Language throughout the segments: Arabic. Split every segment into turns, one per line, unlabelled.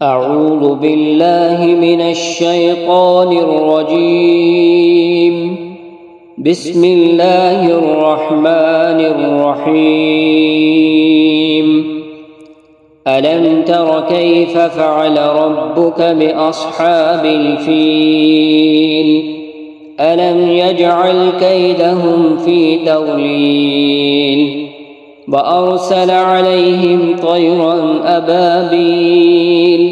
أعوذ بالله من الشيطان الرجيم. بسم الله الرحمن الرحيم. ألم تر كيف فعل ربك بأصحاب الفيل؟ ألم يجعل كيدهم في تضليل وأرسل عليهم طيرا أبابيل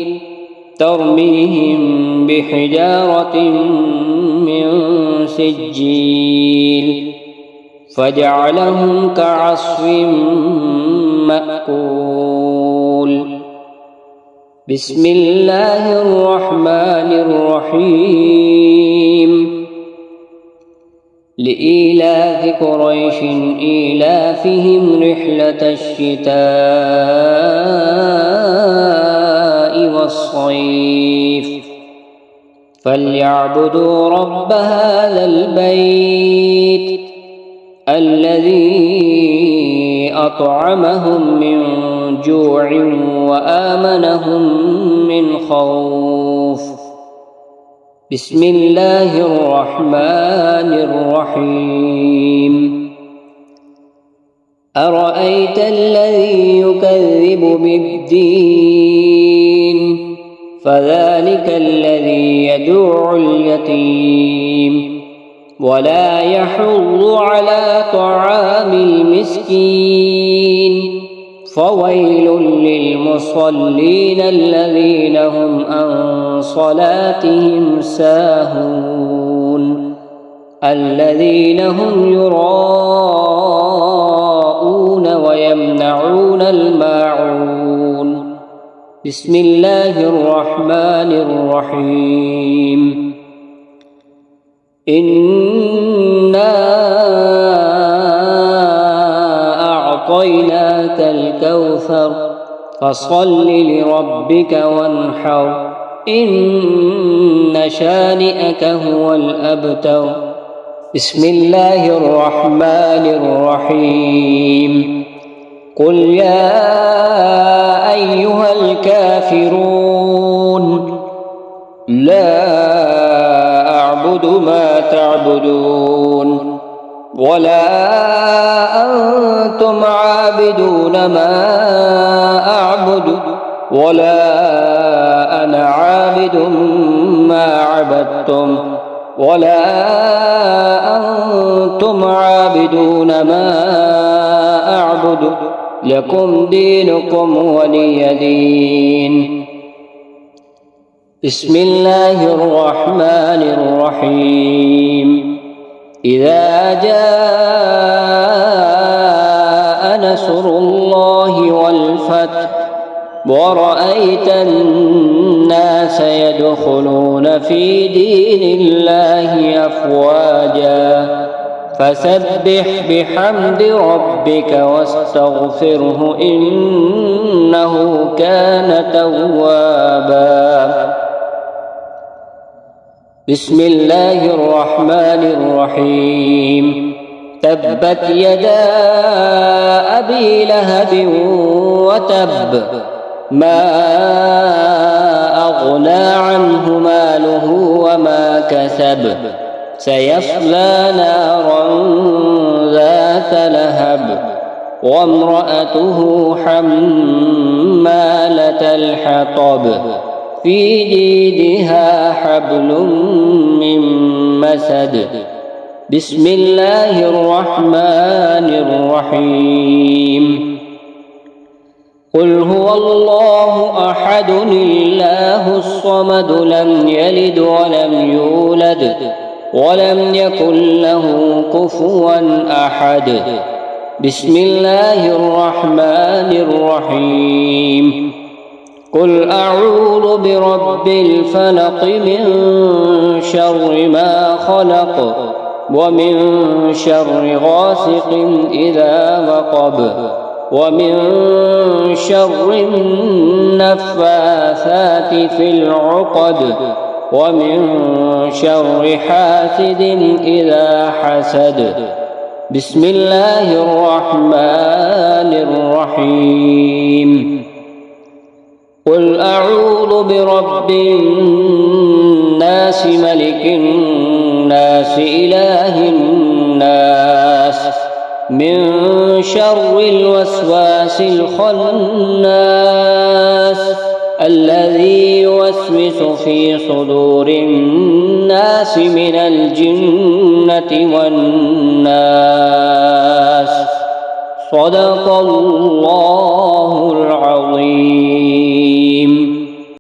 ترميهم بحجارة من سجيل فجعلهم كعصف مأكول. بسم الله الرحمن الرحيم. لإيلاف قريش إيلافهم رحلة الشتاء والصيف فليعبدوا رب هذا البيت الذي أطعمهم من جوع وآمنهم من خوف. بسم الله الرحمن الرحيم. أرأيت الذي يكذب بالدين؟ فذلك الذي يدع اليتيم ولا يحض على طعام المسكين. فويل للمصلين الذين هم عن صلاتهم ساهون الذين هم يراءون ويمنعون الماعون. بسم الله الرحمن الرحيم. إنا أعطيناك الكوثر فصل لربك وانحر إن شانئك هو الأبتر. بسم الله الرحمن الرحيم. قل يا أيها الكافرون لا أعبد ما تعبدون ولا أنتم عابدون ما أعبد ولا أنا عابد ما عبدتم ولا أنتم عابدون ما أعبد لكم دينكم ولي دين. بسم الله الرحمن الرحيم. إذا جاء نصر الله والفتح ورأيت الناس يدخلون في دين الله أفواجا فسبح بحمد ربك واستغفره إنه كان توابا. بسم الله الرحمن الرحيم. تبت يدا أبي لهب وتب ما أغنى عنه ماله وما كسب سيصلى نارا ذات لهب وامرأته حمالة الحطب في جيدها حبل من مسد. بسم الله الرحمن الرحيم. قل هو الله أحد الله الصمد لم يلد ولم يولد ولم يكن له كفوا أحد. بسم الله الرحمن الرحيم. قل أعوذ برب الفلق من شر ما خلق ومن شر غاسق إذا وقب ومن شر النفاثات في العقد ومن شر حاسد إذا حسد. بسم الله الرحمن الرحيم. قل أعوذ برب الناس ملك الناس إله الناس من شر الوسواس الخناس الذي يوسوس في صدور الناس من الجنة والناس. صدق الله العظيم.